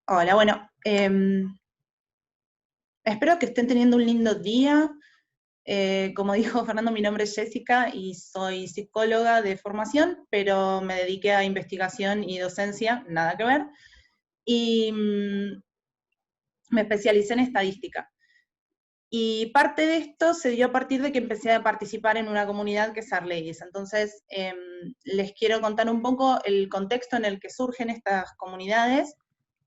Hola, bueno, espero que estén teniendo un lindo día. Como dijo Fernando, mi nombre es Jessica y soy psicóloga de formación, pero me dediqué a investigación y docencia, nada que ver, y me especialicé en estadística. Y parte de esto se dio a partir de que empecé a participar en una comunidad que es Arlequis. Entonces, les quiero contar un poco el contexto en el que surgen estas comunidades,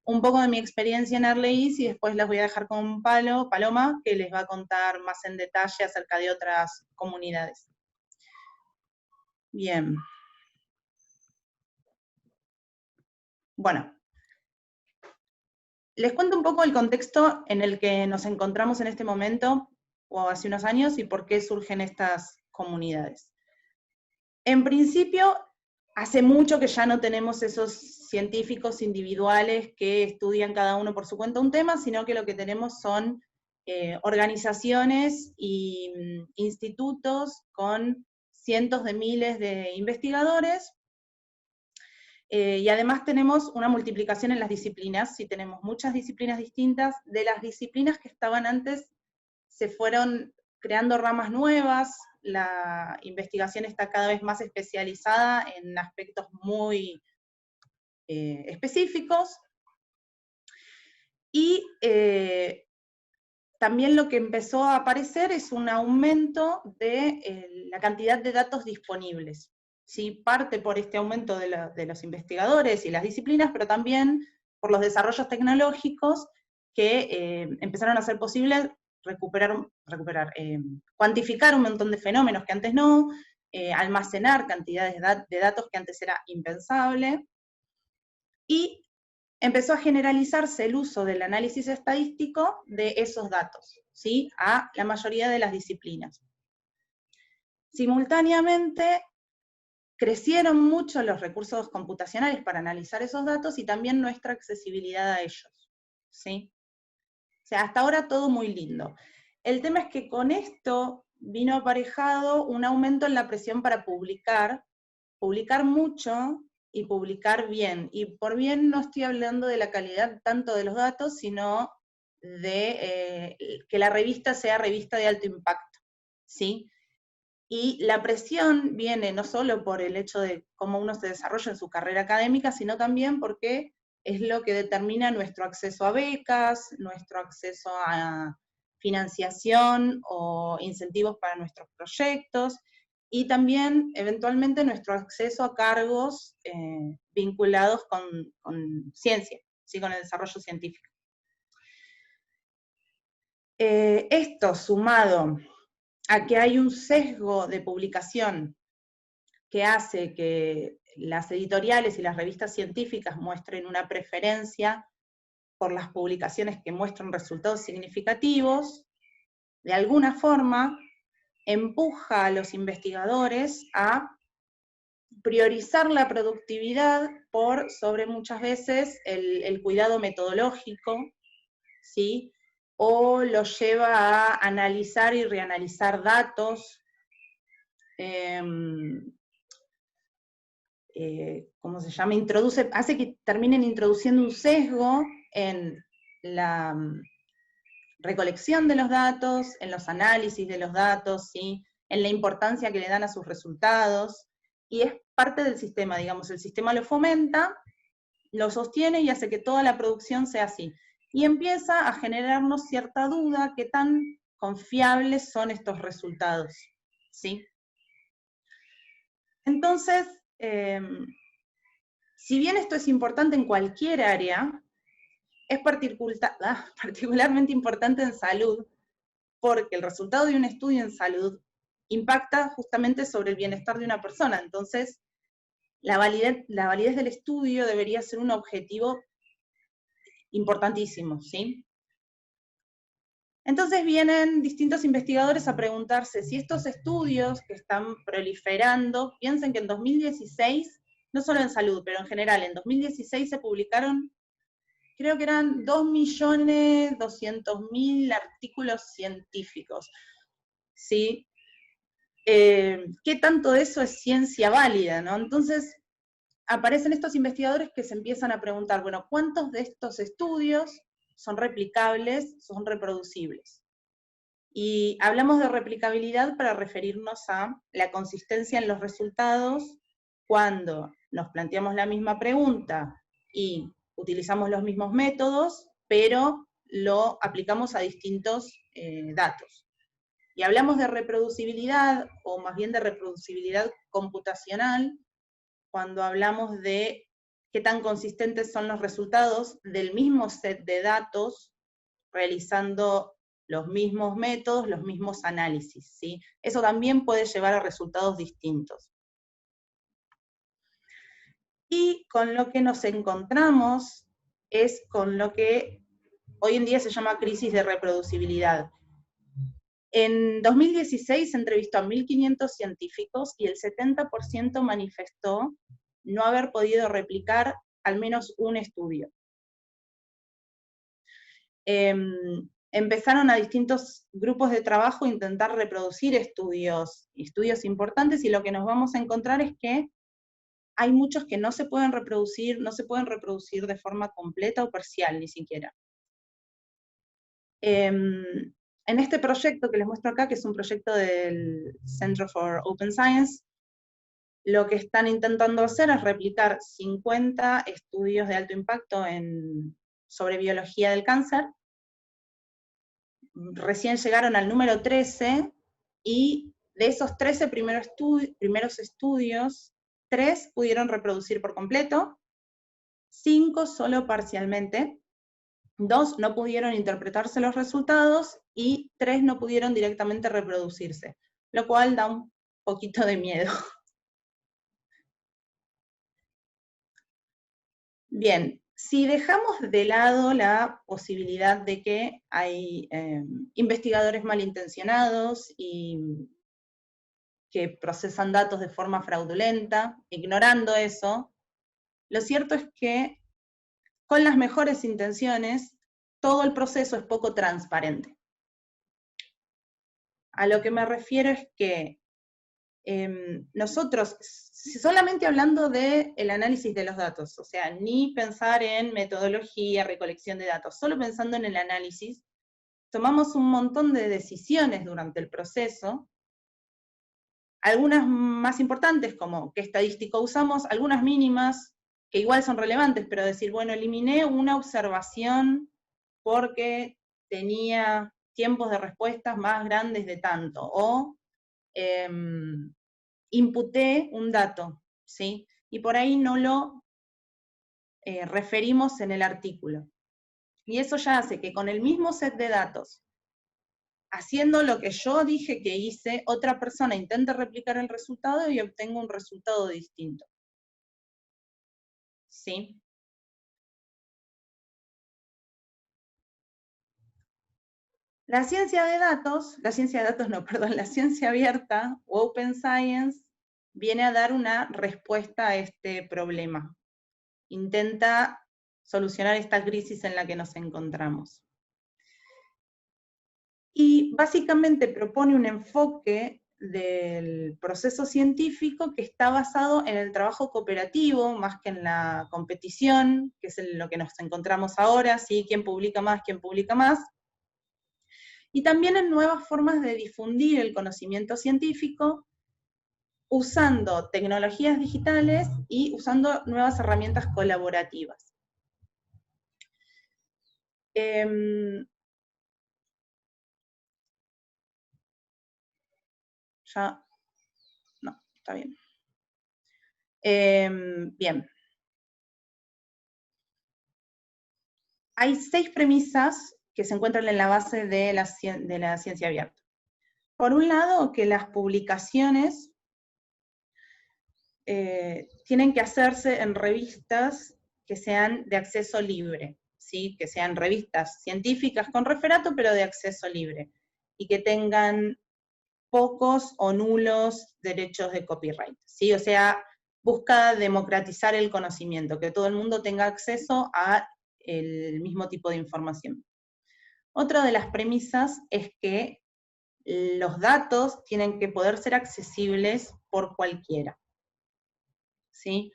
un poco de mi experiencia en Arlequis y después las voy a dejar con Paloma, que les va a contar más en detalle acerca de otras comunidades. Bien. Bueno, les cuento un poco el contexto en el que nos encontramos en este momento, o hace unos años, y por qué surgen estas comunidades. En principio, hace mucho que ya no tenemos esos científicos individuales que estudian cada uno por su cuenta un tema, sino que lo que tenemos son organizaciones e institutos con cientos de miles de investigadores, y además tenemos una multiplicación en las disciplinas, sí tenemos muchas disciplinas distintas. De las disciplinas que estaban antes, se fueron creando ramas nuevas, la investigación está cada vez más especializada en aspectos muy específicos, y también lo que empezó a aparecer es un aumento de la cantidad de datos disponibles. ¿Sí? Parte por este aumento de los investigadores y las disciplinas, pero también por los desarrollos tecnológicos que empezaron a hacer posible cuantificar un montón de fenómenos que antes no, almacenar cantidades de datos que antes era impensable, y empezó a generalizarse el uso del análisis estadístico de esos datos, ¿sí? A la mayoría de las disciplinas. Simultáneamente, crecieron mucho los recursos computacionales para analizar esos datos y también nuestra accesibilidad a ellos, ¿sí? O sea, hasta ahora todo muy lindo. El tema es que con esto vino aparejado un aumento en la presión para publicar mucho y publicar bien. Y por bien no estoy hablando de la calidad tanto de los datos, sino de que la revista sea revista de alto impacto, ¿sí? Y la presión viene no solo por el hecho de cómo uno se desarrolla en su carrera académica, sino también porque es lo que determina nuestro acceso a becas, nuestro acceso a financiación o incentivos para nuestros proyectos, y también eventualmente nuestro acceso a cargos vinculados con ciencia, ¿sí? Con el desarrollo científico. Esto sumado a que hay un sesgo de publicación que hace que las editoriales y las revistas científicas muestren una preferencia por las publicaciones que muestran resultados significativos, de alguna forma empuja a los investigadores a priorizar la productividad por sobre muchas veces el cuidado metodológico, ¿sí? O lo lleva a analizar y reanalizar datos, ¿cómo se llama? Hace que terminen introduciendo un sesgo en la recolección de los datos, en los análisis de los datos, ¿sí? En la importancia que le dan a sus resultados, y es parte del sistema, digamos, el sistema lo fomenta, lo sostiene y hace que toda la producción sea así. Y empieza a generarnos cierta duda qué tan confiables son estos resultados, ¿sí? Entonces, si bien esto es importante en cualquier área, es particularmente importante en salud, porque el resultado de un estudio en salud impacta justamente sobre el bienestar de una persona. Entonces, la validez del estudio debería ser un objetivo importantísimo, ¿sí? Entonces vienen distintos investigadores a preguntarse si estos estudios que están proliferando, piensen que en 2016, no solo en salud, pero en general, en 2016 se publicaron, creo que eran 2.200.000 artículos científicos, ¿sí? ¿Qué tanto de eso es ciencia válida, no? Entonces, aparecen estos investigadores que se empiezan a preguntar, bueno, ¿cuántos de estos estudios son replicables, son reproducibles? Y hablamos de replicabilidad para referirnos a la consistencia en los resultados cuando nos planteamos la misma pregunta y utilizamos los mismos métodos, pero lo aplicamos a distintos datos. Y hablamos de reproducibilidad, o más bien de reproducibilidad computacional, cuando hablamos de qué tan consistentes son los resultados del mismo set de datos, realizando los mismos métodos, los mismos análisis, ¿sí? Eso también puede llevar a resultados distintos. Y con lo que nos encontramos es con lo que hoy en día se llama crisis de reproducibilidad. En 2016 se entrevistó a 1.500 científicos y el 70% manifestó no haber podido replicar al menos un estudio. Empezaron a distintos grupos de trabajo a intentar reproducir estudios importantes, y lo que nos vamos a encontrar es que hay muchos que no se pueden reproducir de forma completa o parcial, ni siquiera. En este proyecto que les muestro acá, que es un proyecto del Center for Open Science, lo que están intentando hacer es replicar 50 estudios de alto impacto sobre biología del cáncer. Recién llegaron al número 13, y de esos 13 primeros estudios, 3 pudieron reproducir por completo, 5 solo parcialmente, 2 no pudieron interpretarse los resultados, y 3 no pudieron directamente reproducirse, lo cual da un poquito de miedo. Bien, si dejamos de lado la posibilidad de que hay investigadores malintencionados y que procesan datos de forma fraudulenta, ignorando eso, lo cierto es que con las mejores intenciones, todo el proceso es poco transparente. A lo que me refiero es que nosotros, solamente hablando del análisis de los datos, o sea, ni pensar en metodología, recolección de datos, solo pensando en el análisis, tomamos un montón de decisiones durante el proceso, algunas más importantes, como qué estadístico usamos, algunas mínimas, que igual son relevantes, pero decir, bueno, eliminé una observación porque tenía tiempos de respuestas más grandes de tanto, o imputé un dato, ¿sí? Y por ahí no lo referimos en el artículo. Y eso ya hace que con el mismo set de datos, haciendo lo que yo dije que hice, otra persona intente replicar el resultado y obtenga un resultado distinto. ¿Sí? La ciencia abierta, o Open Science, viene a dar una respuesta a este problema. Intenta solucionar esta crisis en la que nos encontramos. Y básicamente propone un enfoque del proceso científico que está basado en el trabajo cooperativo, más que en la competición, que es en lo que nos encontramos ahora, ¿sí? ¿Quién publica más, quién publica más? Y también en nuevas formas de difundir el conocimiento científico, usando tecnologías digitales y usando nuevas herramientas colaborativas. Ya, no, está bien. Bien. Hay 6 premisas que se encuentran en la base de la ciencia abierta. Por un lado, que las publicaciones tienen que hacerse en revistas que sean de acceso libre, ¿sí? Que sean revistas científicas con referato, pero de acceso libre, y que tengan pocos o nulos derechos de copyright, ¿sí? O sea, busca democratizar el conocimiento, que todo el mundo tenga acceso a el mismo tipo de información. Otra de las premisas es que los datos tienen que poder ser accesibles por cualquiera, ¿sí?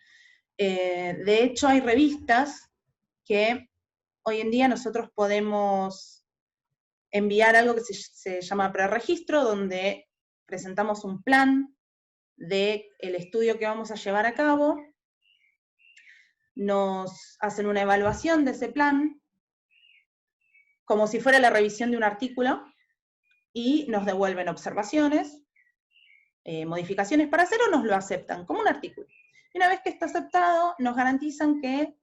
De hecho, hay revistas que hoy en día nosotros podemos enviar algo que se llama preregistro, donde presentamos un plan del estudio que vamos a llevar a cabo, nos hacen una evaluación de ese plan, como si fuera la revisión de un artículo, y nos devuelven observaciones, modificaciones para hacer, o nos lo aceptan como un artículo. Y una vez que está aceptado, nos garantizan que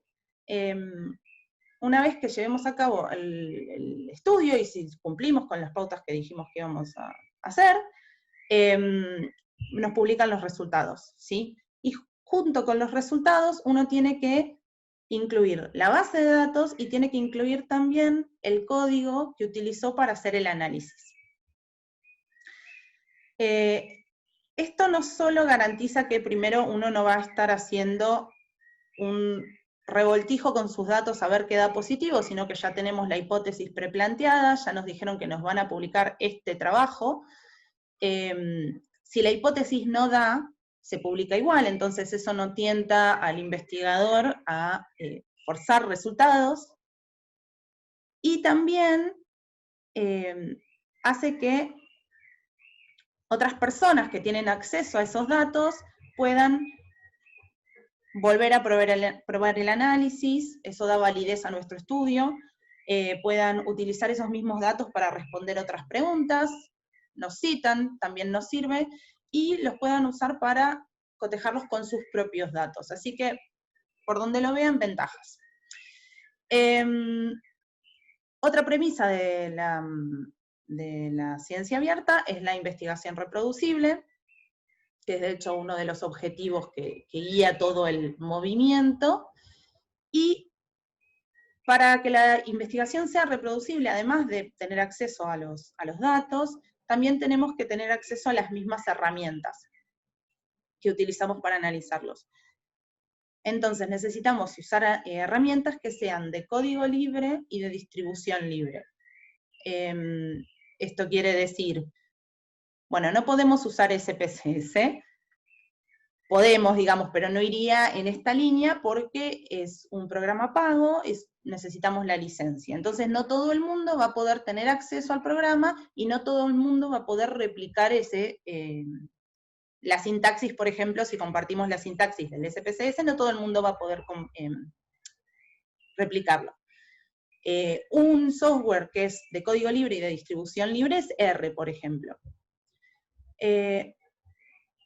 una vez que llevemos a cabo el estudio, y si cumplimos con las pautas que dijimos que íbamos a hacer, nos publican los resultados, ¿sí? Y junto con los resultados, uno tiene que incluir la base de datos y tiene que incluir también el código que utilizó para hacer el análisis. Esto no solo garantiza que primero uno no va a estar haciendo un revoltijo con sus datos a ver qué da positivo, sino que ya tenemos la hipótesis preplanteada, ya nos dijeron que nos van a publicar este trabajo. Si la hipótesis no da, se publica igual, entonces eso no tienta al investigador a forzar resultados, y también hace que otras personas que tienen acceso a esos datos puedan volver a probar el análisis, eso da validez a nuestro estudio, puedan utilizar esos mismos datos para responder otras preguntas, nos citan, también nos sirve, y los puedan usar para cotejarlos con sus propios datos. Así que, por donde lo vean, ventajas. Otra premisa de la ciencia abierta es la investigación reproducible, que es de hecho uno de los objetivos que guía todo el movimiento, y para que la investigación sea reproducible, además de tener acceso a los datos, también tenemos que tener acceso a las mismas herramientas que utilizamos para analizarlos. Entonces necesitamos usar herramientas que sean de código libre y de distribución libre. Esto quiere decir, bueno, no podemos usar SPSS, podemos, digamos, pero no iría en esta línea porque es un programa pago, necesitamos la licencia. Entonces no todo el mundo va a poder tener acceso al programa y no todo el mundo va a poder replicar la sintaxis, por ejemplo, si compartimos la sintaxis del SPSS, no todo el mundo va a poder replicarlo. Un software que es de código libre y de distribución libre es R, por ejemplo.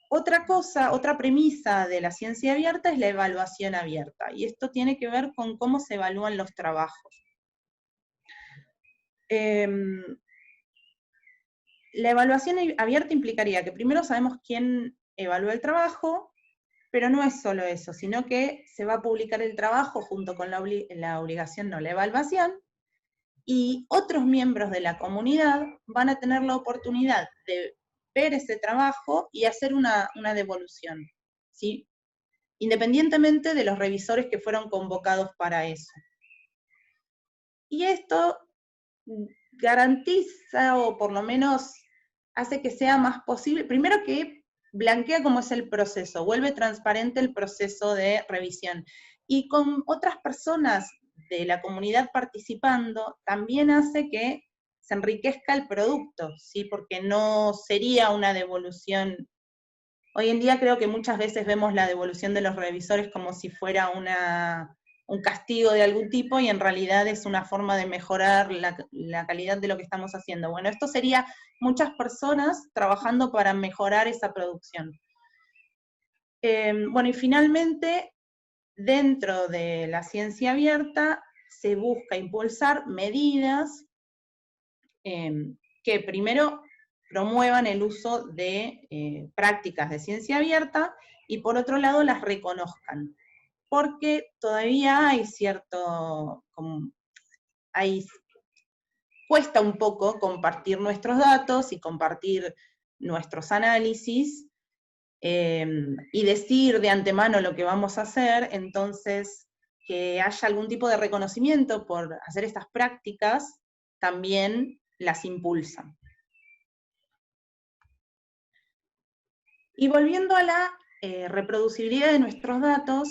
Otra premisa de la ciencia abierta es la evaluación abierta, y esto tiene que ver con cómo se evalúan los trabajos. La evaluación abierta implicaría que primero sabemos quién evalúa el trabajo, pero no es solo eso, sino que se va a publicar el trabajo junto con la obligación, no, la evaluación, y otros miembros de la comunidad van a tener la oportunidad de ver ese trabajo y hacer una devolución, ¿sí? Independientemente de los revisores que fueron convocados para eso. Y esto garantiza, o por lo menos hace que sea más posible, primero que blanquea cómo es el proceso, vuelve transparente el proceso de revisión. Y con otras personas de la comunidad participando, también hace que se enriquezca el producto, ¿sí? Porque no sería una devolución. Hoy en día creo que muchas veces vemos la devolución de los revisores como si fuera un castigo de algún tipo, y en realidad es una forma de mejorar la calidad de lo que estamos haciendo. Bueno, esto sería muchas personas trabajando para mejorar esa producción. Bueno, y finalmente, dentro de la ciencia abierta, se busca impulsar medidas que primero promuevan el uso de prácticas de ciencia abierta, y por otro lado las reconozcan, porque todavía hay cuesta un poco compartir nuestros datos y compartir nuestros análisis, y decir de antemano lo que vamos a hacer. Entonces que haya algún tipo de reconocimiento por hacer estas prácticas también las impulsa. Y volviendo a la reproducibilidad de nuestros datos,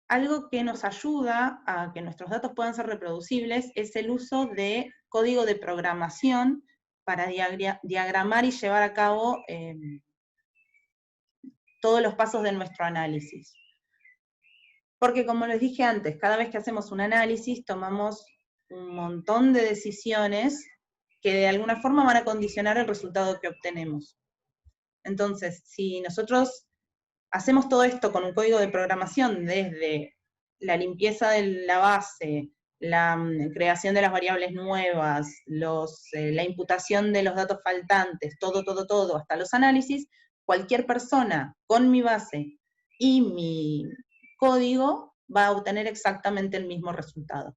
algo que nos ayuda a que nuestros datos puedan ser reproducibles es el uso de código de programación para diagramar y llevar a cabo todos los pasos de nuestro análisis. Porque como les dije antes, cada vez que hacemos un análisis tomamos un montón de decisiones que de alguna forma van a condicionar el resultado que obtenemos. Entonces, si nosotros hacemos todo esto con un código de programación desde la limpieza de la base, la creación de las variables nuevas, la imputación de los datos faltantes, todo, hasta los análisis, cualquier persona con mi base y mi código va a obtener exactamente el mismo resultado.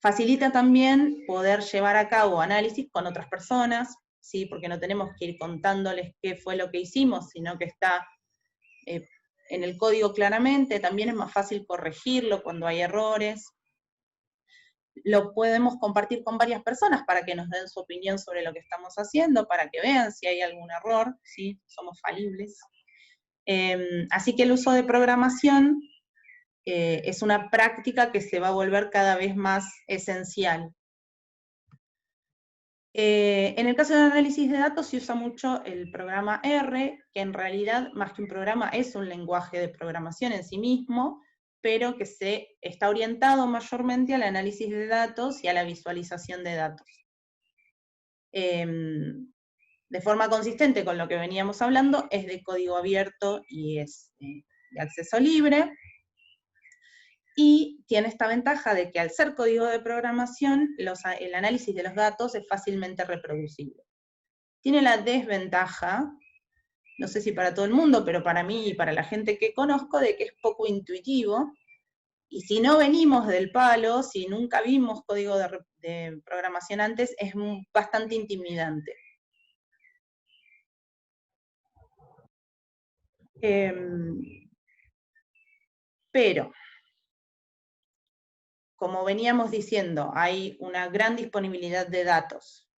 Facilita también poder llevar a cabo análisis con otras personas, ¿sí? Porque no tenemos que ir contándoles qué fue lo que hicimos, sino que está en el código claramente. También es más fácil corregirlo cuando hay errores. Lo podemos compartir con varias personas para que nos den su opinión sobre lo que estamos haciendo, para que vean si hay algún error, ¿sí? Somos falibles. Así que el uso de programación es una práctica que se va a volver cada vez más esencial. En el caso del análisis de datos se usa mucho el programa R, que en realidad más que un programa es un lenguaje de programación en sí mismo, pero que se está orientado mayormente al análisis de datos y a la visualización de datos. De forma consistente con lo que veníamos hablando, es de código abierto y es de acceso libre, y tiene esta ventaja de que al ser código de programación, el análisis de los datos es fácilmente reproducible. Tiene la desventaja, no sé si para todo el mundo, pero para mí y para la gente que conozco, de que es poco intuitivo, y si no venimos del palo, si nunca vimos código de programación antes, es bastante intimidante. Pero, como veníamos diciendo, hay una gran disponibilidad de datos.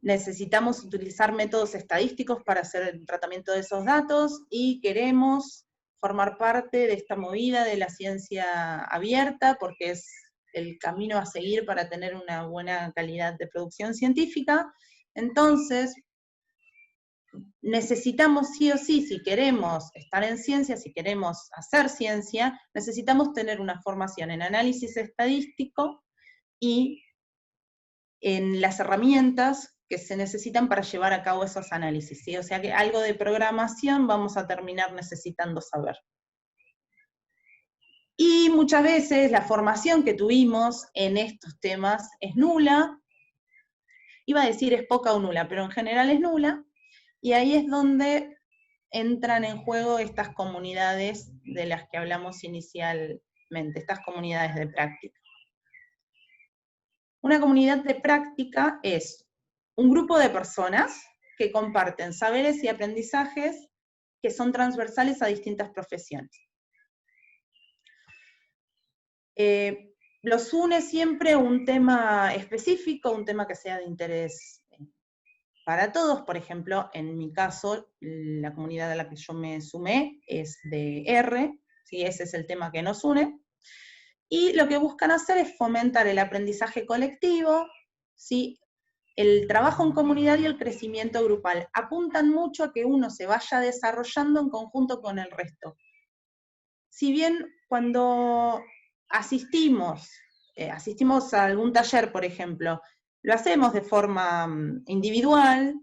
Necesitamos utilizar métodos estadísticos para hacer el tratamiento de esos datos y queremos formar parte de esta movida de la ciencia abierta porque es el camino a seguir para tener una buena calidad de producción científica. Entonces, necesitamos sí o sí, si queremos estar en ciencia, si queremos hacer ciencia, necesitamos tener una formación en análisis estadístico y en las herramientas que se necesitan para llevar a cabo esos análisis, ¿sí? O sea que algo de programación vamos a terminar necesitando saber. Y muchas veces la formación que tuvimos en estos temas es nula, iba a decir es poca o nula, pero en general es nula, y ahí es donde entran en juego estas comunidades de las que hablamos inicialmente, estas comunidades de práctica. Una comunidad de práctica es un grupo de personas que comparten saberes y aprendizajes que son transversales a distintas profesiones. Los une siempre un tema específico, un tema que sea de interés para todos. Por ejemplo, en mi caso, la comunidad a la que yo me sumé es de R, ¿sí? Ese es el tema que nos une. Y lo que buscan hacer es fomentar el aprendizaje colectivo, ¿sí? El trabajo en comunidad y el crecimiento grupal. Apuntan mucho a que uno se vaya desarrollando en conjunto con el resto. Si bien cuando asistimos a algún taller, por ejemplo, lo hacemos de forma individual,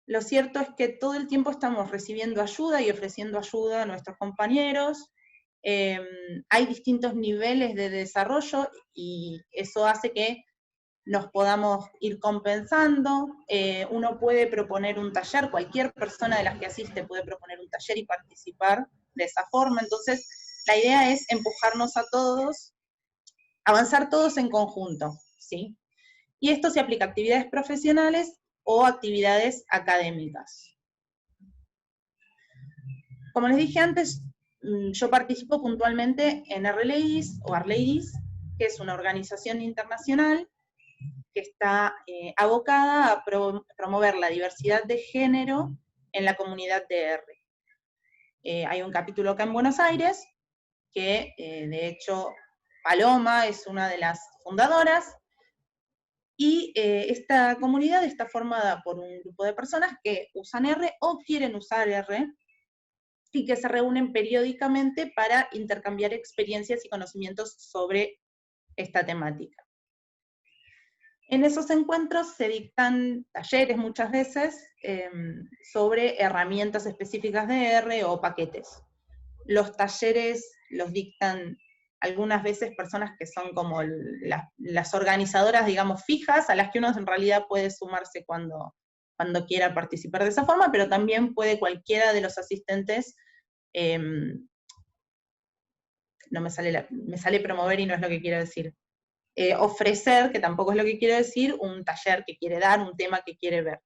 lo cierto es que todo el tiempo estamos recibiendo ayuda y ofreciendo ayuda a nuestros compañeros. Hay distintos niveles de desarrollo y eso hace que nos podamos ir compensando. Uno puede proponer un taller, cualquier persona de las que asiste puede proponer un taller y participar de esa forma. Entonces, la idea es empujarnos a todos, avanzar todos en conjunto, ¿sí? Y esto se aplica a actividades profesionales o actividades académicas. Como les dije antes, yo participo puntualmente en R-Ladies o R-Ladies, que es una organización internacional que está abocada a promover la diversidad de género en la comunidad de R. Hay un capítulo acá en Buenos Aires, que de hecho Paloma es una de las fundadoras, y esta comunidad está formada por un grupo de personas que usan R o quieren usar R, y que se reúnen periódicamente para intercambiar experiencias y conocimientos sobre esta temática. En esos encuentros se dictan talleres muchas veces sobre herramientas específicas de R o paquetes. Los talleres los dictan algunas veces personas que son como las organizadoras, digamos, fijas, a las que uno en realidad puede sumarse cuando quiera participar de esa forma, pero también puede cualquiera de los asistentes, no me sale promover y no es lo que quiero decir, ofrecer, que tampoco es lo que quiero decir, un taller que quiere dar, un tema que quiere ver.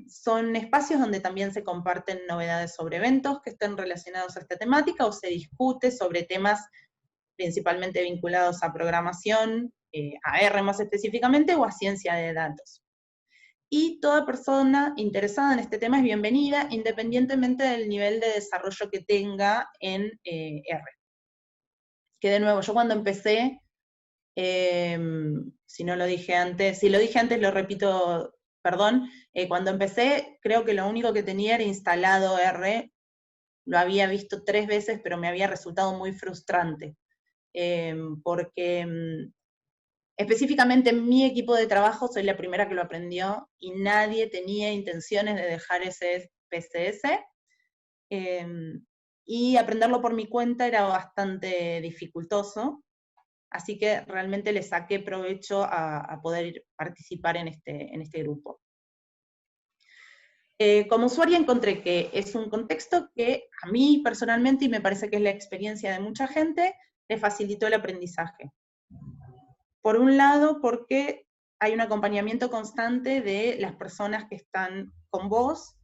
Son espacios donde también se comparten novedades sobre eventos que estén relacionados a esta temática, o se discute sobre temas principalmente vinculados a programación, a R más específicamente, o a ciencia de datos. Y toda persona interesada en este tema es bienvenida, independientemente del nivel de desarrollo que tenga en R. Que de nuevo, yo cuando empecé, si no lo dije antes, si lo dije antes lo repito, perdón, cuando empecé creo que lo único que tenía era instalado R, lo había visto 3 veces, pero me había resultado muy frustrante, porque específicamente en mi equipo de trabajo soy la primera que lo aprendió, y nadie tenía intenciones de dejar ese PCS, y aprenderlo por mi cuenta era bastante dificultoso, así que realmente le saqué provecho a poder participar en este grupo. Como usuaria encontré que es un contexto que a mí personalmente, y me parece que es la experiencia de mucha gente, le facilitó el aprendizaje. Por un lado, porque hay un acompañamiento constante de las personas que están con vos,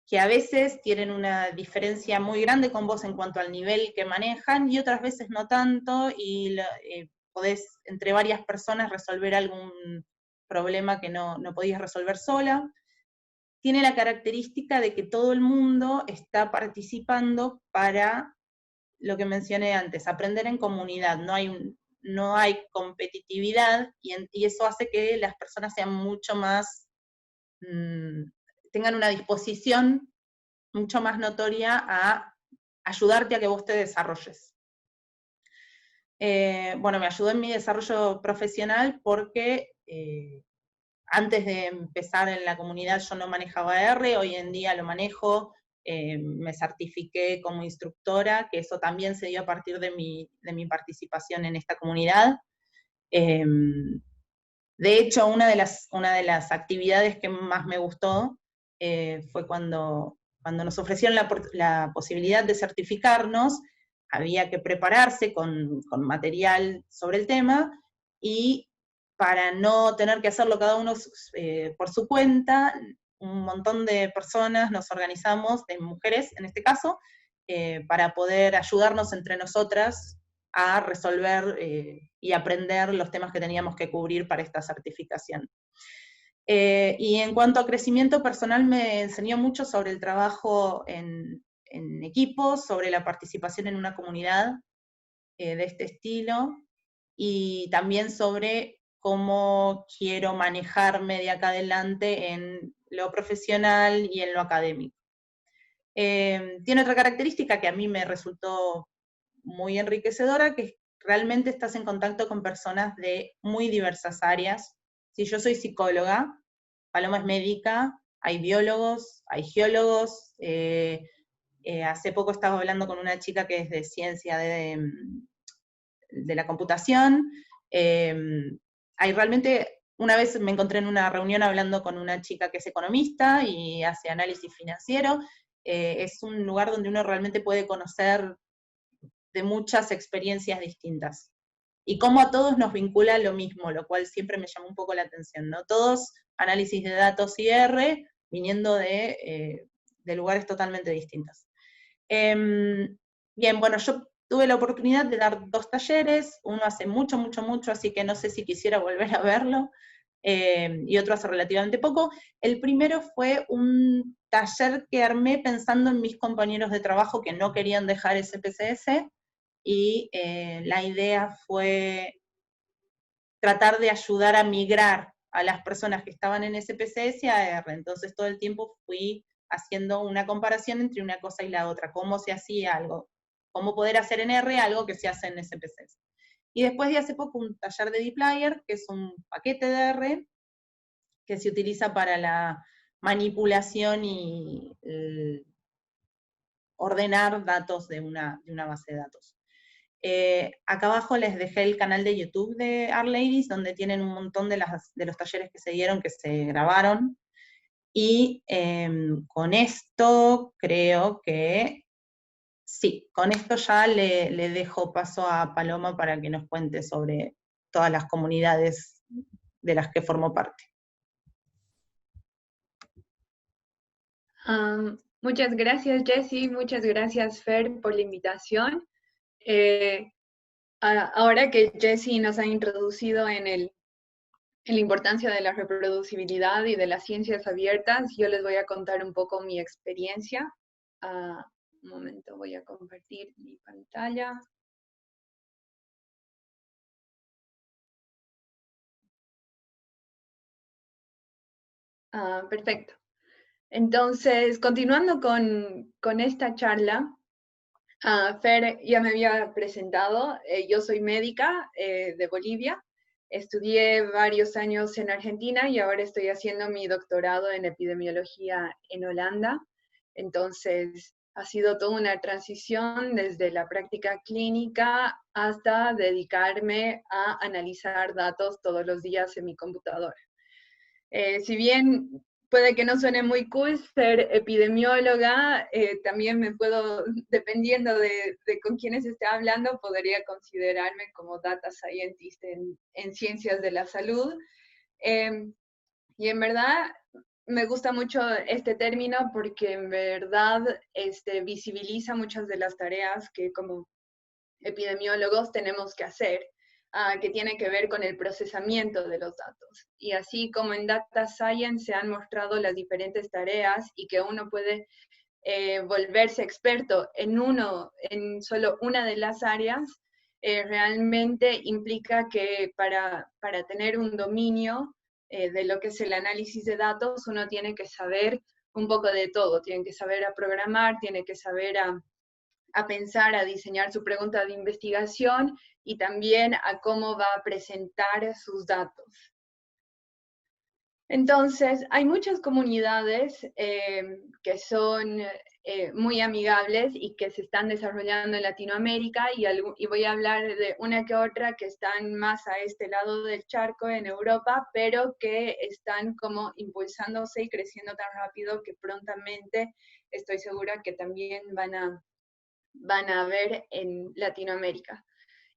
que a veces tienen una diferencia muy grande con vos en cuanto al nivel que manejan, y otras veces no tanto, y podés entre varias personas resolver algún problema que no podías resolver sola. Tiene la característica de que todo el mundo está participando para lo que mencioné antes, aprender en comunidad. No hay competitividad, y eso hace que las personas sean mucho más, tengan una disposición mucho más notoria a ayudarte a que vos te desarrolles. Bueno, me ayudó en mi desarrollo profesional porque antes de empezar en la comunidad yo no manejaba R, hoy en día lo manejo, me certifiqué como instructora, que eso también se dio a partir de mi participación en esta comunidad. De hecho, una de las actividades que más me gustó fue cuando nos ofrecieron la posibilidad de certificarnos. Había que prepararse con material sobre el tema, y para no tener que hacerlo cada uno por su cuenta, un montón de personas nos organizamos, de mujeres en este caso, para poder ayudarnos entre nosotras a resolver y aprender los temas que teníamos que cubrir para esta certificación. Y en cuanto a crecimiento personal, me enseñó mucho sobre el trabajo en equipo, sobre la participación en una comunidad de este estilo, y también sobre cómo quiero manejarme de acá adelante en lo profesional y en lo académico. Tiene otra característica que a mí me resultó muy enriquecedora, que realmente estás en contacto con personas de muy diversas áreas. Si yo soy psicóloga, Paloma es médica, hay biólogos, hay geólogos, hace poco estaba hablando con una chica que es de ciencia de la computación, hay realmente, una vez me encontré en una reunión hablando con una chica que es economista y hace análisis financiero. Es un lugar donde uno realmente puede conocer de muchas experiencias distintas. Y cómo a todos nos vincula lo mismo, lo cual siempre me llamó un poco la atención, ¿no? Todos análisis de datos y R, viniendo de lugares totalmente distintos. Bien, bueno, yo tuve la oportunidad de dar 2 talleres, uno hace mucho, así que no sé si quisiera volver a verlo, y otro hace relativamente poco. El primero fue un taller que armé pensando en mis compañeros de trabajo que no querían dejar SPSS, y la idea fue tratar de ayudar a migrar a las personas que estaban en SPSS a R. Entonces todo el tiempo fui haciendo una comparación entre una cosa y la otra, cómo se hacía algo, cómo poder hacer en R algo que se hace en SPSS. Y después de hace poco un taller de dplyr, que es un paquete de R que se utiliza para la manipulación y ordenar datos de una base de datos. Acá abajo les dejé el canal de YouTube de R-Ladies, donde tienen un montón de los talleres que se dieron, que se grabaron. Y con esto creo que sí, con esto ya le dejo paso a Paloma para que nos cuente sobre todas las comunidades de las que formó parte. Muchas gracias, Jessie, muchas gracias, Fer, por la invitación. Ahora que Jessie nos ha introducido en la importancia de la reproducibilidad y de las ciencias abiertas, yo les voy a contar un poco mi experiencia. Un momento, voy a compartir mi pantalla. Perfecto. Entonces, continuando con esta charla, Fer ya me había presentado, yo soy médica de Bolivia, estudié varios años en Argentina y ahora estoy haciendo mi doctorado en epidemiología en Holanda. Entonces, ha sido toda una transición desde la práctica clínica hasta dedicarme a analizar datos todos los días en mi computadora. Si bien puede que no suene muy cool ser epidemióloga, también me puedo, dependiendo de con quiénes esté hablando, podría considerarme como data scientist en ciencias de la salud. Y en verdad me gusta mucho este término porque en verdad visibiliza muchas de las tareas que como epidemiólogos tenemos que hacer, que tiene que ver con el procesamiento de los datos. Y así como en Data Science se han mostrado las diferentes tareas y que uno puede volverse experto en solo una de las áreas, realmente implica que para tener un dominio de lo que es el análisis de datos, uno tiene que saber un poco de todo, tiene que saber a programar, tiene que saber a pensar, a diseñar su pregunta de investigación y también a cómo va a presentar sus datos. Entonces, hay muchas comunidades que son muy amigables y que se están desarrollando en Latinoamérica y voy a hablar de una que otra que están más a este lado del charco en Europa, pero que están como impulsándose y creciendo tan rápido que prontamente estoy segura que también van a ver en Latinoamérica.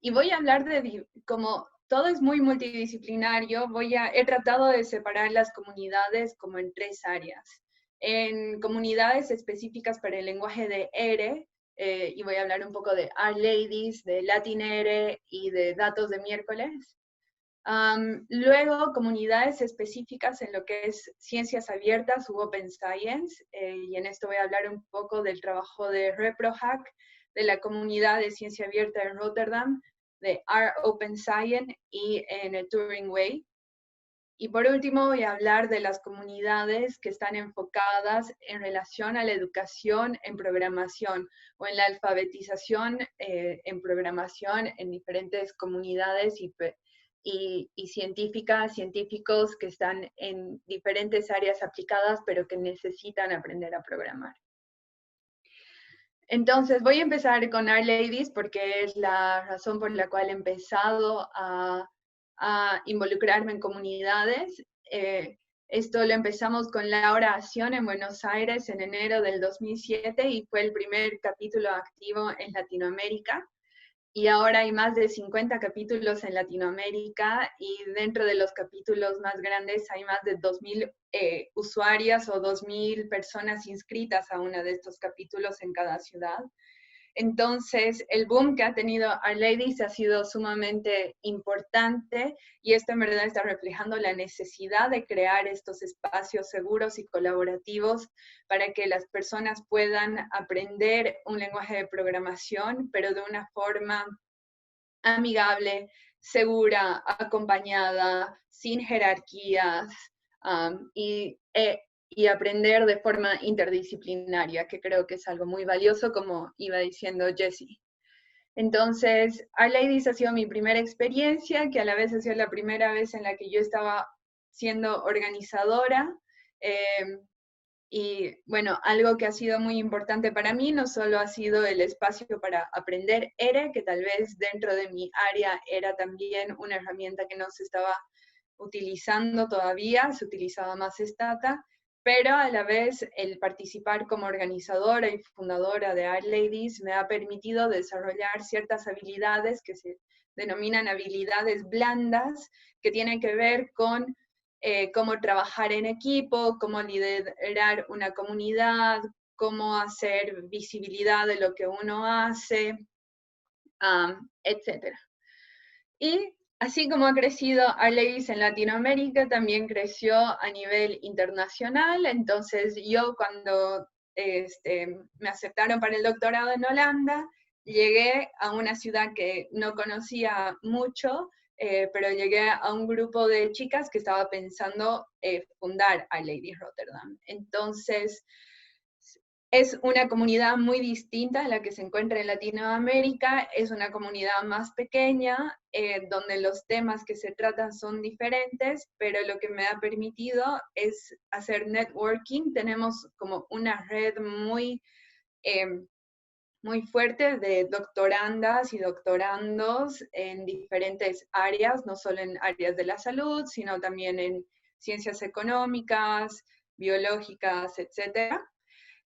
Y voy a hablar de, como todo es muy multidisciplinario, he tratado de separar las comunidades como en 3 áreas. En comunidades específicas para el lenguaje de R, y voy a hablar un poco de R-Ladies, de Latin R y de datos de miércoles. Luego, comunidades específicas en lo que es ciencias abiertas u Open Science, y en esto voy a hablar un poco del trabajo de ReproHack, de la comunidad de ciencia abierta en Rotterdam, de R Open Science y en el Turing Way. Y por último voy a hablar de las comunidades que están enfocadas en relación a la educación en programación o en la alfabetización en programación en diferentes comunidades y científicas, científicos que están en diferentes áreas aplicadas, pero que necesitan aprender a programar. Entonces, voy a empezar con R-Ladies porque es la razón por la cual he empezado a involucrarme en comunidades. Esto lo empezamos con Laura Acción en Buenos Aires en enero del 2007 y fue el primer capítulo activo en Latinoamérica. Y ahora hay más de 50 capítulos en Latinoamérica y dentro de los capítulos más grandes hay más de 2.000 usuarias o 2.000 personas inscritas a uno de estos capítulos en cada ciudad. Entonces, el boom que ha tenido R-Ladies ha sido sumamente importante y esto en verdad está reflejando la necesidad de crear estos espacios seguros y colaborativos para que las personas puedan aprender un lenguaje de programación, pero de una forma amigable, segura, acompañada, sin jerarquías, y aprender de forma interdisciplinaria, que creo que es algo muy valioso, como iba diciendo Jessie. Entonces, R-Ladies ha sido mi primera experiencia, que a la vez ha sido la primera vez en la que yo estaba siendo organizadora. Y bueno, algo que ha sido muy importante para mí no solo ha sido el espacio para aprender ERE, que tal vez dentro de mi área era también una herramienta que no se estaba utilizando todavía, se utilizaba más Stata, pero a la vez el participar como organizadora y fundadora de R-Ladies me ha permitido desarrollar ciertas habilidades que se denominan habilidades blandas, que tienen que ver con cómo trabajar en equipo, cómo liderar una comunidad, cómo hacer visibilidad de lo que uno hace, etc. Y así como ha crecido R-Ladies en Latinoamérica, también creció a nivel internacional. Entonces yo cuando me aceptaron para el doctorado en Holanda, llegué a una ciudad que no conocía mucho, pero llegué a un grupo de chicas que estaba pensando fundar R-Ladies Rotterdam. Entonces, es una comunidad muy distinta a la que se encuentra en Latinoamérica, es una comunidad más pequeña, donde los temas que se tratan son diferentes, pero lo que me ha permitido es hacer networking. Tenemos como una red muy fuerte de doctorandas y doctorandos en diferentes áreas, no solo en áreas de la salud, sino también en ciencias económicas, biológicas, etc.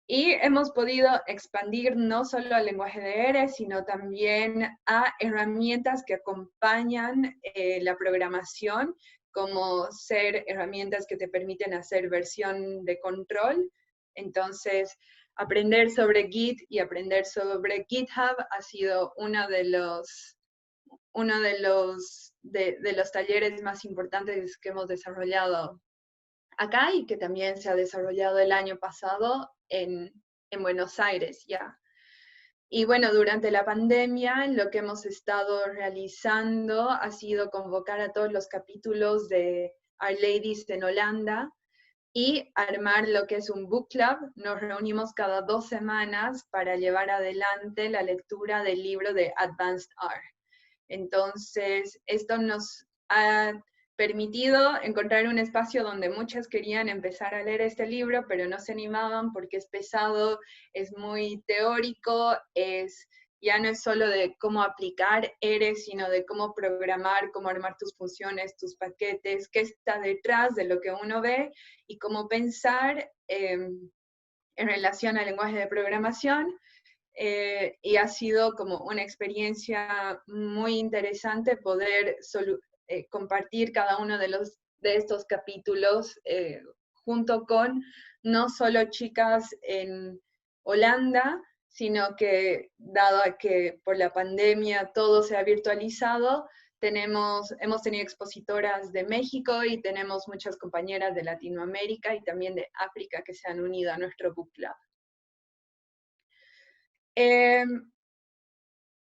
Y hemos podido expandir no solo al lenguaje de ERE, sino también a herramientas que acompañan la programación, como ser herramientas que te permiten hacer versión de control. Entonces, aprender sobre Git y aprender sobre GitHub ha sido uno de los talleres más importantes que hemos desarrollado acá y que también se ha desarrollado el año pasado en Buenos Aires ya. Y bueno, durante la pandemia lo que hemos estado realizando ha sido convocar a todos los capítulos de R-Ladies en Holanda y armar lo que es un book club. Nos reunimos cada 2 semanas para llevar adelante la lectura del libro de Advanced R. Entonces, esto nos ha permitido encontrar un espacio donde muchas querían empezar a leer este libro, pero no se animaban porque es pesado, es muy teórico, ya no es solo de cómo aplicar ERE, sino de cómo programar, cómo armar tus funciones, tus paquetes, qué está detrás de lo que uno ve y cómo pensar en relación al lenguaje de programación. Y ha sido como una experiencia muy interesante poder compartir cada uno de estos capítulos junto con no solo chicas en Holanda, sino que dado que por la pandemia todo se ha virtualizado, hemos tenido expositoras de México y tenemos muchas compañeras de Latinoamérica y también de África que se han unido a nuestro book club.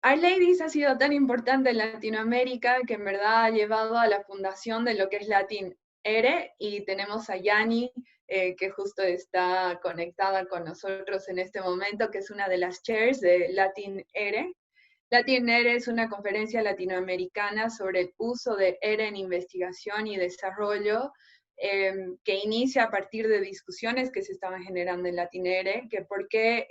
R-Ladies ha sido tan importante en Latinoamérica que en verdad ha llevado a la fundación de lo que es Latin ERE, y tenemos a Yani, que justo está conectada con nosotros en este momento, que es una de las chairs de Latin ERE. Latin ERE es una conferencia latinoamericana sobre el uso de ERE en investigación y desarrollo, que inicia a partir de discusiones que se estaban generando en Latin ERE, que por qué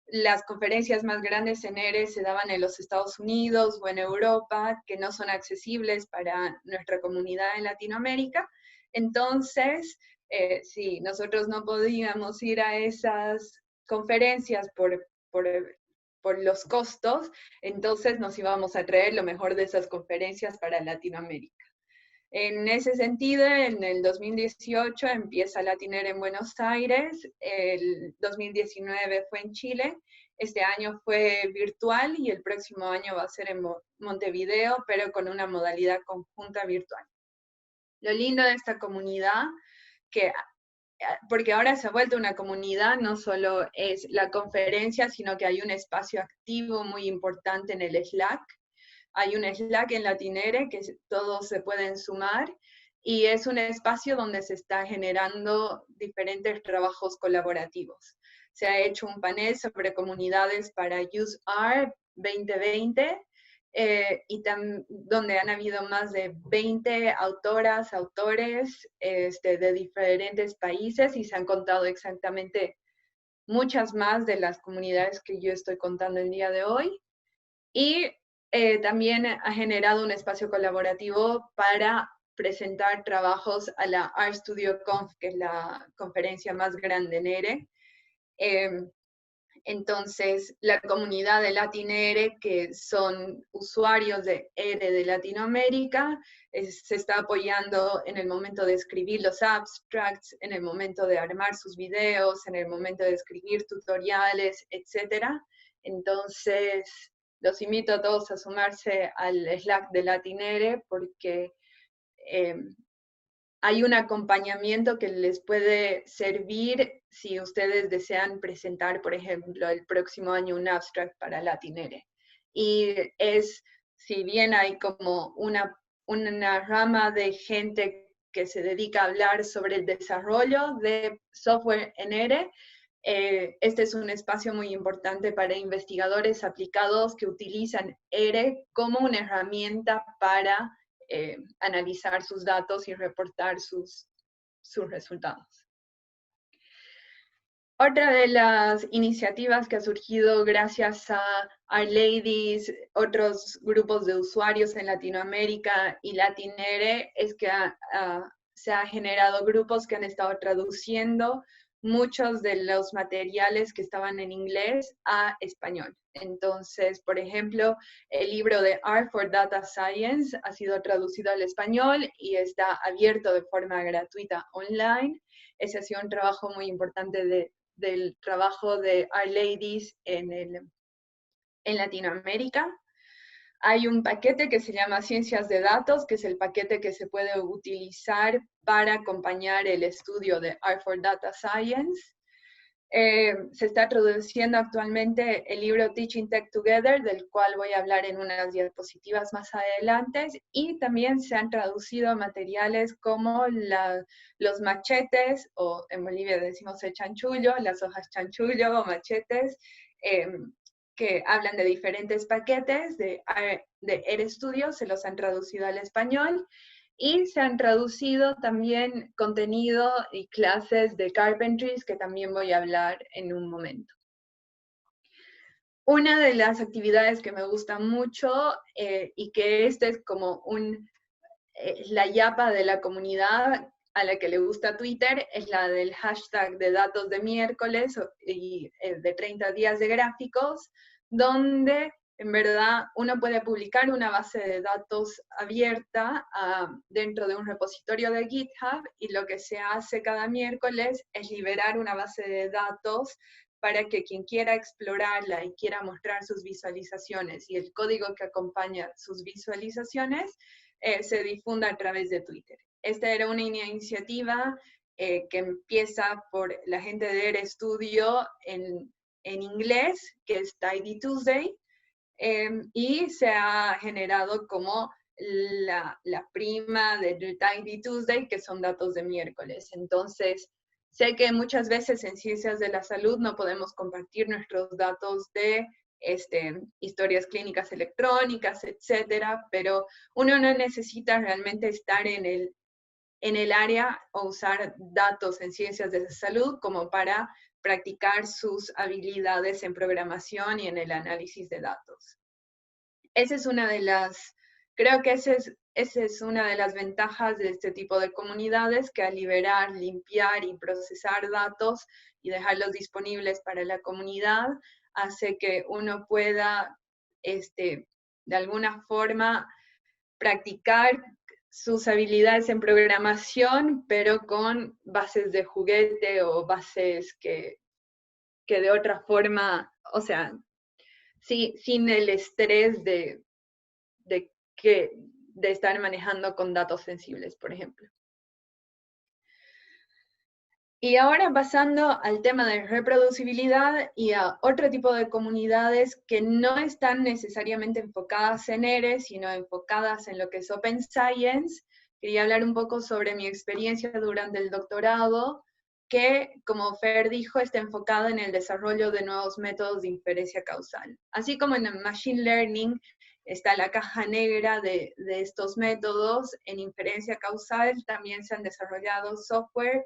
las conferencias más grandes en ERE se daban en los Estados Unidos o en Europa, que no son accesibles para nuestra comunidad en Latinoamérica. Entonces, sí, nosotros no podíamos ir a esas conferencias por los costos, entonces nos íbamos a traer lo mejor de esas conferencias para Latinoamérica. En ese sentido, en el 2018 empieza Latin ERE en Buenos Aires, el 2019 fue en Chile, Este año fue virtual y el próximo año va a ser en Montevideo, pero con una modalidad conjunta virtual. Lo lindo de esta comunidad, porque ahora se ha vuelto una comunidad, no solo es la conferencia, sino que hay un espacio activo muy importante en el Slack. Hay un Slack en Latinere que todos se pueden sumar y es un espacio donde se está generando diferentes trabajos colaborativos. Se ha hecho un panel sobre comunidades para UseR 2020 y donde han habido más de 20 autoras, autores de diferentes países y se han contado exactamente muchas más de las comunidades que yo estoy contando el día de hoy. Y también ha generado un espacio colaborativo para presentar trabajos a la RStudio Conf, que es la conferencia más grande en ERE. Entonces, la comunidad de Latinere, que son usuarios de ERE de Latinoamérica, se está apoyando en el momento de escribir los abstracts, en el momento de armar sus videos, en el momento de escribir tutoriales, etc. Entonces, los invito a todos a sumarse al Slack de Latinere porque hay un acompañamiento que les puede servir si ustedes desean presentar, por ejemplo, el próximo año un abstract para Latinere. Y si bien hay como una rama de gente que se dedica a hablar sobre el desarrollo de software en ERE, este es un espacio muy importante para investigadores aplicados que utilizan ERE como una herramienta para analizar sus datos y reportar sus resultados. Otra de las iniciativas que ha surgido gracias a R-Ladies, otros grupos de usuarios en Latinoamérica y Latinere, es que se han generado grupos que han estado traduciendo muchos de los materiales que estaban en inglés a español. Entonces, por ejemplo, el libro de R for Data Science ha sido traducido al español y está abierto de forma gratuita online. Ese ha sido un trabajo muy importante del trabajo de R-Ladies en Latinoamérica. Hay un paquete que se llama Ciencias de Datos, que es el paquete que se puede utilizar para acompañar el estudio de R for Data Science. Se está traduciendo actualmente el libro Teaching Tech Together, del cual voy a hablar en unas diapositivas más adelante, y también se han traducido materiales como los machetes, o en Bolivia decimos el chanchullo, las hojas chanchullo o machetes, que hablan de diferentes paquetes de RStudio, se los han traducido al español, y se han traducido también contenido y clases de Carpentries, que también voy a hablar en un momento. Una de las actividades que me gusta mucho, y que este es como la yapa de la comunidad a la que le gusta Twitter, es la del hashtag de datos de miércoles y de 30 días de gráficos, donde en verdad uno puede publicar una base de datos abierta dentro de un repositorio de GitHub, y lo que se hace cada miércoles es liberar una base de datos para que quien quiera explorarla y quiera mostrar sus visualizaciones y el código que acompaña sus visualizaciones se difunda a través de Twitter. Esta era una iniciativa que empieza por la gente de RStudio en inglés, que es Tidy Tuesday, y se ha generado como la prima de Tidy Tuesday, que son datos de miércoles. Entonces, sé que muchas veces en ciencias de la salud no podemos compartir nuestros datos de historias clínicas electrónicas, etcétera, pero uno no necesita realmente estar en el área o usar datos en ciencias de la salud como para practicar sus habilidades en programación y en el análisis de datos. Esa es una de las, creo que esa es una de las ventajas de este tipo de comunidades, que al liberar, limpiar y procesar datos y dejarlos disponibles para la comunidad, hace que uno pueda, de alguna forma, practicar sus habilidades en programación, pero con bases de juguete o bases que que de otra forma, o sea, sí, sin el estrés de estar manejando con datos sensibles, por ejemplo. Y ahora pasando al tema de reproducibilidad y a otro tipo de comunidades que no están necesariamente enfocadas en ERE, sino enfocadas en lo que es Open Science, quería hablar un poco sobre mi experiencia durante el doctorado, que, como Fer dijo, está enfocada en el desarrollo de nuevos métodos de inferencia causal. Así como en el Machine Learning está la caja negra de estos métodos, en inferencia causal también se han desarrollado software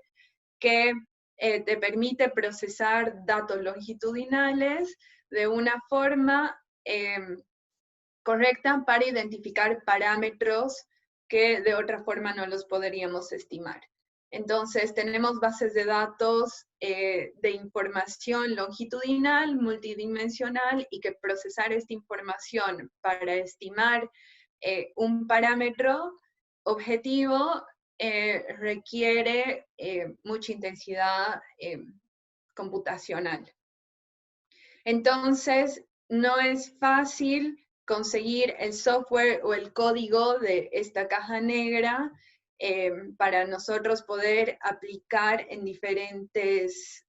que te permite procesar datos longitudinales de una forma correcta para identificar parámetros que de otra forma no los podríamos estimar. Entonces, tenemos bases de datos de información longitudinal, multidimensional, y que procesar esta información para estimar un parámetro objetivo requiere mucha intensidad computacional. Entonces, no es fácil conseguir el software o el código de esta caja negra para nosotros poder aplicar en diferentes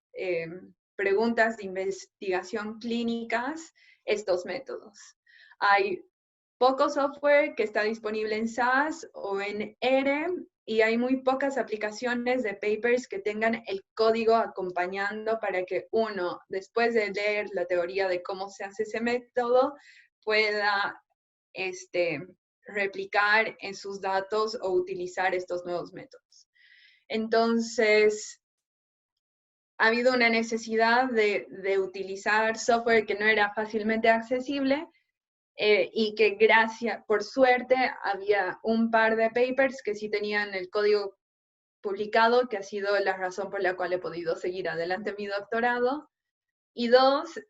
preguntas de investigación clínicas estos métodos. Hay poco software que está disponible en SAS o en ERE, y hay muy pocas aplicaciones de papers que tengan el código acompañando para que uno, después de leer la teoría de cómo se hace ese método, pueda replicar en sus datos o utilizar estos nuevos métodos. Entonces, ha habido una necesidad de utilizar software que no era fácilmente accesible, y que por suerte, había un par de papers que sí tenían el código publicado, que ha sido la razón por la cual he podido seguir adelante mi doctorado. Y dos,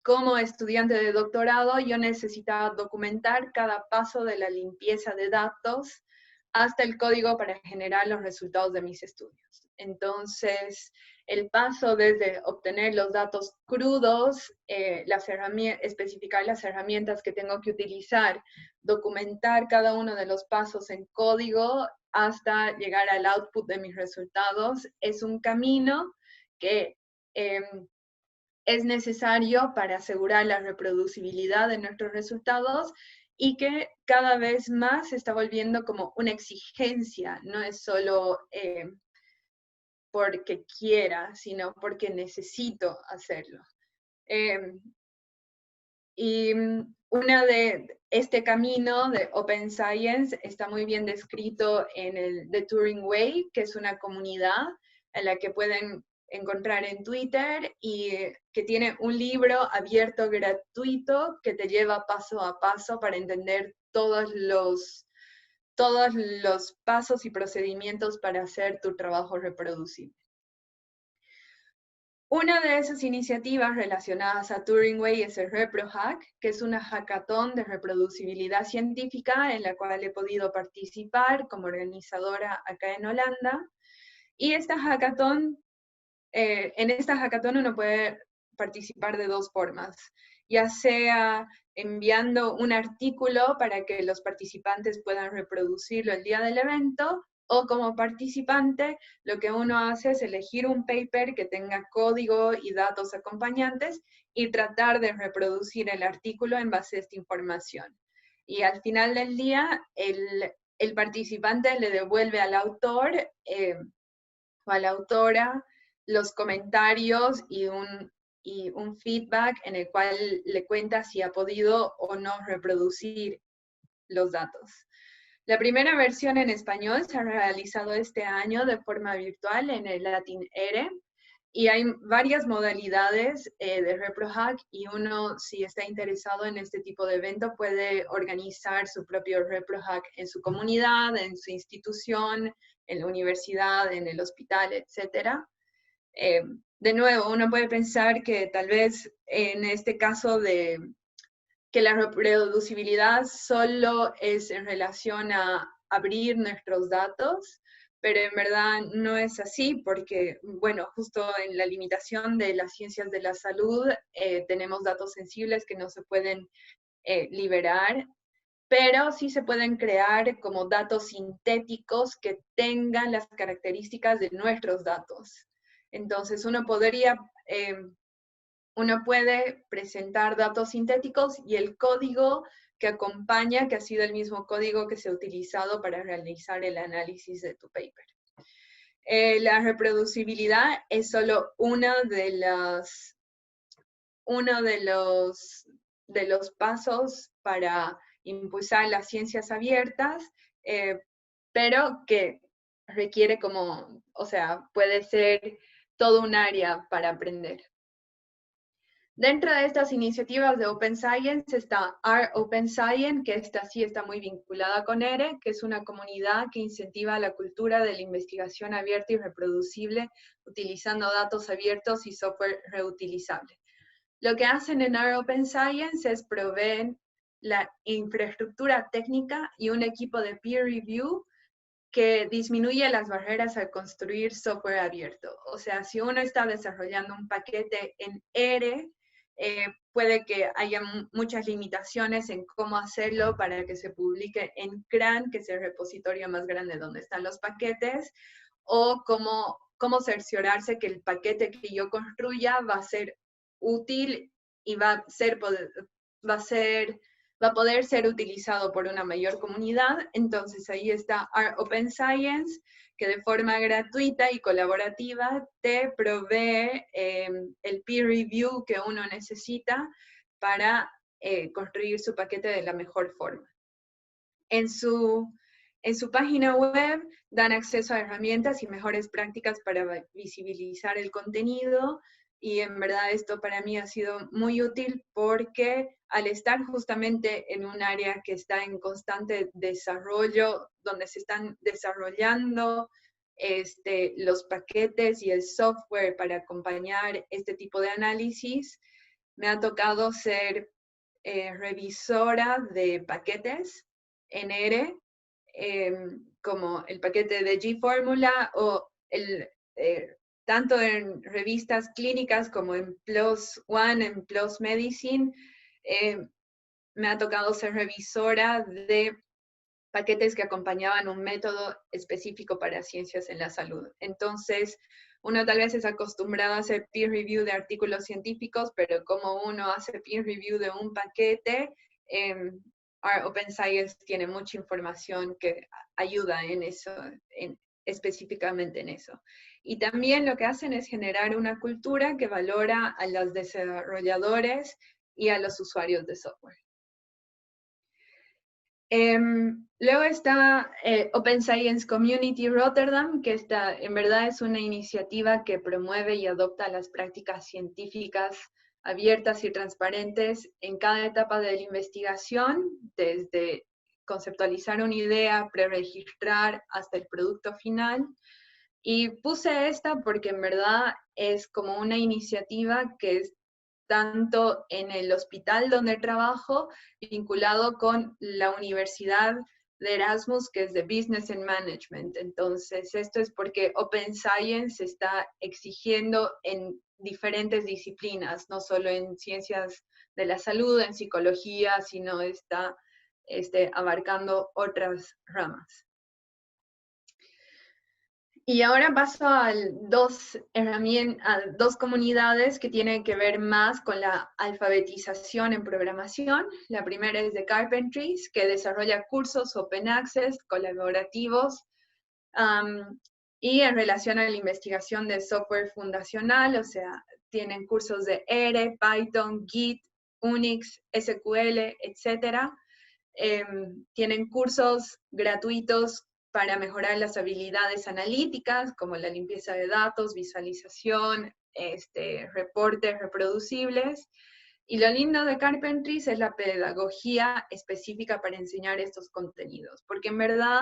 como estudiante de doctorado, yo necesitaba documentar cada paso de la limpieza de datos hasta el código para generar los resultados de mis estudios. Entonces, el paso desde obtener los datos crudos, especificar las herramientas que tengo que utilizar, documentar cada uno de los pasos en código, hasta llegar al output de mis resultados, es un camino que es necesario para asegurar la reproducibilidad de nuestros resultados, y que cada vez más se está volviendo como una exigencia, no es solo porque quiera, sino porque necesito hacerlo. Y una de este camino de Open Science está muy bien descrito en el The Turing Way, que es una comunidad en la que pueden encontrar en Twitter, y que tiene un libro abierto gratuito que te lleva paso a paso para entender todos los pasos y procedimientos para hacer tu trabajo reproducible. Una de esas iniciativas relacionadas a Turing Way es el ReproHack, que es una hackathon de reproducibilidad científica en la cual he podido participar como organizadora acá en Holanda. Y en esta hackathon uno puede participar de dos formas, ya sea enviando un artículo para que los participantes puedan reproducirlo el día del evento, o como participante, lo que uno hace es elegir un paper que tenga código y datos acompañantes y tratar de reproducir el artículo en base a esta información. Y al final del día, el participante le devuelve al autor o a la autora los comentarios y un feedback en el cual le cuenta si ha podido o no reproducir los datos. La primera versión en español se ha realizado este año de forma virtual en el Latin ERE, y hay varias modalidades de ReproHack, y uno, si está interesado en este tipo de evento, puede organizar su propio ReproHack en su comunidad, en su institución, en la universidad, en el hospital, etc. De nuevo, uno puede pensar que tal vez en este caso de que la reproducibilidad solo es en relación a abrir nuestros datos, pero en verdad no es así porque, bueno, justo en la limitación de las ciencias de la salud tenemos datos sensibles que no se pueden liberar, pero sí se pueden crear como datos sintéticos que tengan las características de nuestros datos. Entonces uno puede presentar datos sintéticos y el código que acompaña, que ha sido el mismo código que se ha utilizado para realizar el análisis de tu paper. La reproducibilidad es solo uno de los pasos para impulsar las ciencias abiertas, pero que requiere puede ser todo un área para aprender. Dentro de estas iniciativas de Open Science está Open Science, que esta sí está muy vinculada con ERE, que es una comunidad que incentiva la cultura de la investigación abierta y reproducible utilizando datos abiertos y software reutilizable. Lo que hacen en Open Science es proveer la infraestructura técnica y un equipo de peer review que disminuye las barreras al construir software abierto. O sea, si uno está desarrollando un paquete en ERE, puede que haya muchas limitaciones en cómo hacerlo para que se publique en CRAN, que es el repositorio más grande donde están los paquetes, o cómo cerciorarse que el paquete que yo construya va a ser útil y va a poder ser utilizado por una mayor comunidad. Entonces ahí está Open Science, que de forma gratuita y colaborativa te provee el peer review que uno necesita para construir su paquete de la mejor forma. En su página web dan acceso a herramientas y mejores prácticas para visibilizar el contenido, y en verdad esto para mí ha sido muy útil porque al estar justamente en un área que está en constante desarrollo, donde se están desarrollando los paquetes y el software para acompañar este tipo de análisis, me ha tocado ser revisora de paquetes en ERE, como el paquete de G-Fórmula o tanto en revistas clínicas como en PLOS ONE, en PLOS Medicine, me ha tocado ser revisora de paquetes que acompañaban un método específico para ciencias en la salud. Entonces, uno tal vez es acostumbrado a hacer peer review de artículos científicos, pero como uno hace peer review de un paquete, Open Science tiene mucha información que ayuda en eso, específicamente en eso. Y también lo que hacen es generar una cultura que valora a los desarrolladores y a los usuarios de software. Luego está Open Science Community Rotterdam, que en verdad es una iniciativa que promueve y adopta las prácticas científicas abiertas y transparentes en cada etapa de la investigación, desde conceptualizar una idea, preregistrar, hasta el producto final. Y puse esta porque en verdad es como una iniciativa que es tanto en el hospital donde trabajo, vinculado con la Universidad de Erasmus, que es de Business and Management. Entonces, esto es porque Open Science está exigiendo en diferentes disciplinas, no solo en ciencias de la salud, en psicología, sino está abarcando otras ramas. Y ahora paso a dos comunidades que tienen que ver más con la alfabetización en programación. La primera es de Carpentries, que desarrolla cursos open access, colaborativos, y en relación a la investigación de software fundacional, o sea, tienen cursos de ERE, Python, Git, Unix, SQL, etc. Tienen cursos gratuitos para mejorar las habilidades analíticas, como la limpieza de datos, visualización, reportes reproducibles. Y lo lindo de Carpentries es la pedagogía específica para enseñar estos contenidos, porque en verdad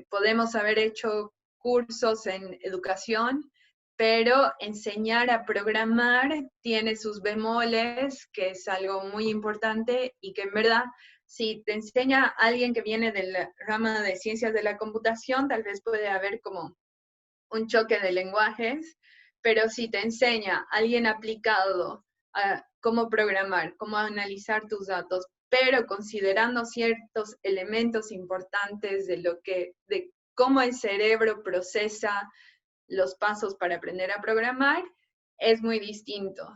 podemos haber hecho cursos en educación, pero enseñar a programar tiene sus bemoles, que es algo muy importante y que en verdad si te enseña alguien que viene de la rama de ciencias de la computación, tal vez puede haber como un choque de lenguajes, pero si te enseña alguien aplicado a cómo programar, cómo analizar tus datos, pero considerando ciertos elementos importantes de cómo el cerebro procesa los pasos para aprender a programar, es muy distinto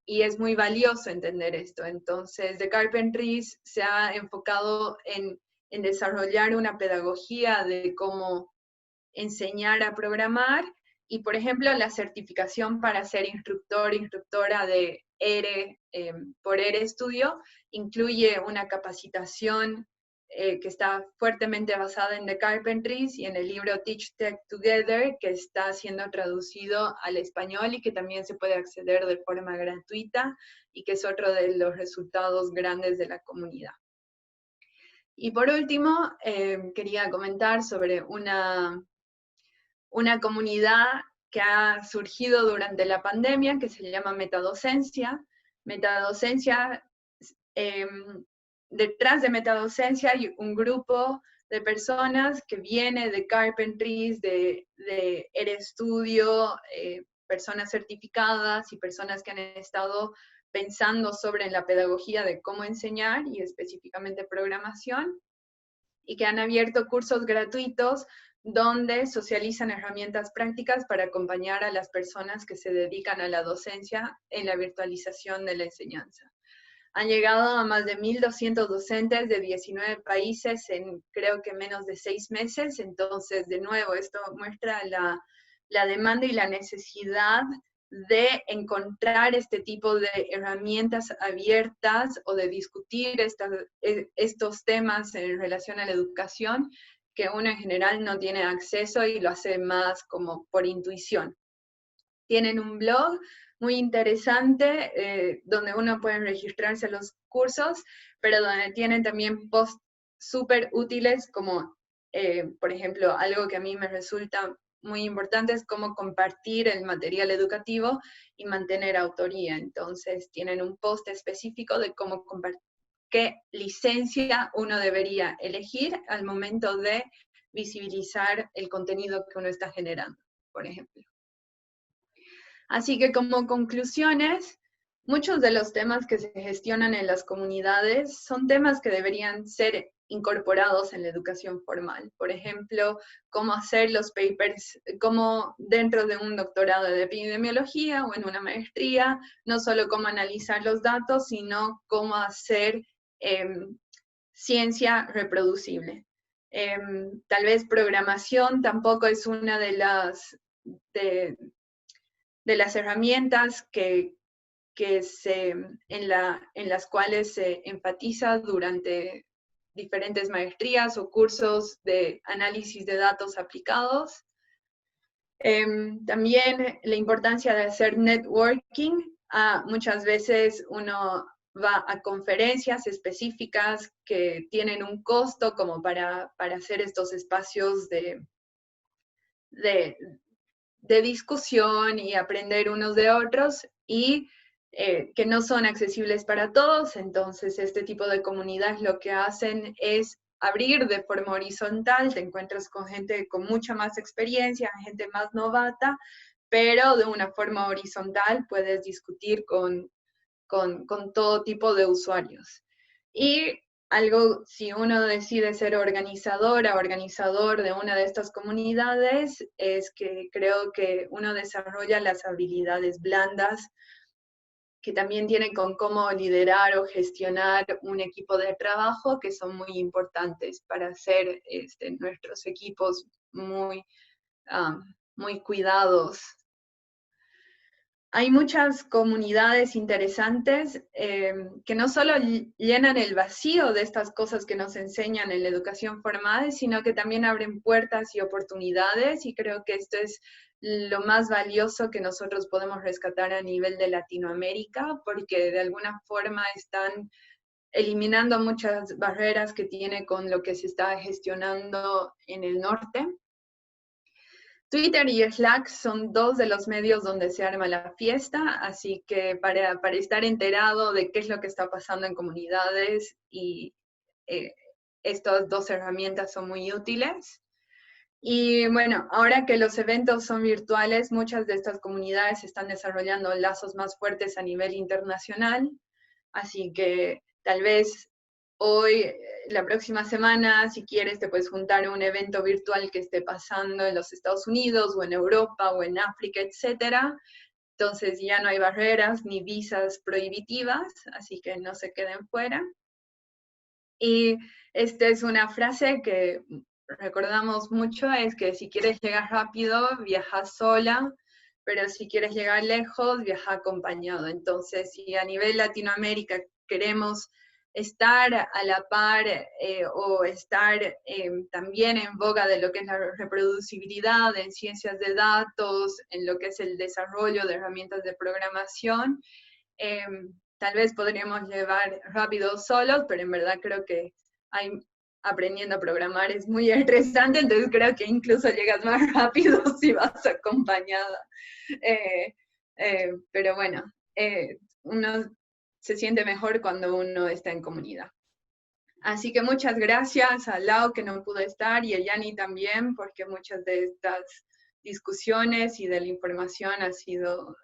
y es muy valioso entender esto. Entonces, The Carpentries se ha enfocado en desarrollar una pedagogía de cómo enseñar a programar y, por ejemplo, la certificación para ser instructor, instructora de ERE por ERE Studio incluye una capacitación que está fuertemente basada en The Carpentries y en el libro Teach Tech Together, que está siendo traducido al español y que también se puede acceder de forma gratuita y que es otro de los resultados grandes de la comunidad. Y por último, quería comentar sobre una comunidad que ha surgido durante la pandemia, que se llama Metadocencia. Metadocencia, detrás de Metadocencia hay un grupo de personas que viene de Carpentries, de RStudio, personas certificadas y personas que han estado pensando sobre la pedagogía de cómo enseñar y específicamente programación, y que han abierto cursos gratuitos donde socializan herramientas prácticas para acompañar a las personas que se dedican a la docencia en la virtualización de la enseñanza. Han llegado a más de 1.200 docentes de 19 países en creo que menos de 6 meses, entonces de nuevo esto muestra la demanda y la necesidad de encontrar este tipo de herramientas abiertas o de discutir estos temas en relación a la educación que uno en general no tiene acceso y lo hace más como por intuición. Tienen un blog muy interesante donde uno puede registrarse a los cursos, pero donde tienen también posts súper útiles como, por ejemplo, algo que a mí me resulta muy importante es cómo compartir el material educativo y mantener autoría. Entonces tienen un post específico de cómo compartir, qué licencia uno debería elegir al momento de visibilizar el contenido que uno está generando, por ejemplo. Así que como conclusiones, muchos de los temas que se gestionan en las comunidades son temas que deberían ser incorporados en la educación formal. Por ejemplo, cómo hacer los papers, cómo dentro de un doctorado de epidemiología o en una maestría, no solo cómo analizar los datos, sino cómo hacer ciencia reproducible. Tal vez programación tampoco es una de las herramientas en las cuales se enfatiza durante diferentes maestrías o cursos de análisis de datos aplicados. También la importancia de hacer networking. Muchas veces uno va a conferencias específicas que tienen un costo como para hacer estos espacios de discusión y aprender unos de otros y que no son accesibles para todos. Entonces este tipo de comunidades lo que hacen es abrir de forma horizontal, te encuentras con gente con mucha más experiencia, gente más novata, pero de una forma horizontal puedes discutir con todo tipo de usuarios. Y algo, si uno decide ser organizadora, organizador de una de estas comunidades, es que creo que uno desarrolla las habilidades blandas que también tienen con cómo liderar o gestionar un equipo de trabajo, que son muy importantes para hacer nuestros equipos muy cuidados. Hay muchas comunidades interesantes que no solo llenan el vacío de estas cosas que nos enseñan en la educación formal, sino que también abren puertas y oportunidades, y creo que esto es lo más valioso que nosotros podemos rescatar a nivel de Latinoamérica, porque de alguna forma están eliminando muchas barreras que tiene con lo que se está gestionando en el norte. Twitter y Slack son dos de los medios donde se arma la fiesta, así que para estar enterado de qué es lo que está pasando en comunidades y estas dos herramientas son muy útiles. Y bueno, ahora que los eventos son virtuales, muchas de estas comunidades están desarrollando lazos más fuertes a nivel internacional, así que tal vez hoy, la próxima semana, si quieres, te puedes juntar a un evento virtual que esté pasando en los Estados Unidos, o en Europa, o en África, etcétera. Entonces ya no hay barreras ni visas prohibitivas, así que no se queden fuera. Y esta es una frase que recordamos mucho, es que si quieres llegar rápido, viaja sola, pero si quieres llegar lejos, viaja acompañado. Entonces, si a nivel Latinoamérica queremos estar a la par o estar también en boga de lo que es la reproducibilidad en ciencias de datos, en lo que es el desarrollo de herramientas de programación, tal vez podríamos llevar rápido solos, pero en verdad creo que aprendiendo a programar es muy estresante, entonces creo que incluso llegas más rápido si vas acompañada. Pero bueno, uno se siente mejor cuando uno está en comunidad. Así que muchas gracias a Lau, que no pudo estar, y a Yani también, porque muchas de estas discusiones y de la información ha sido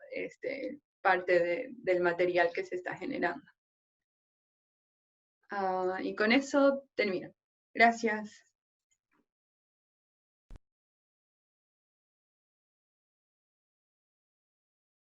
parte del material que se está generando. Y con eso termino. Gracias.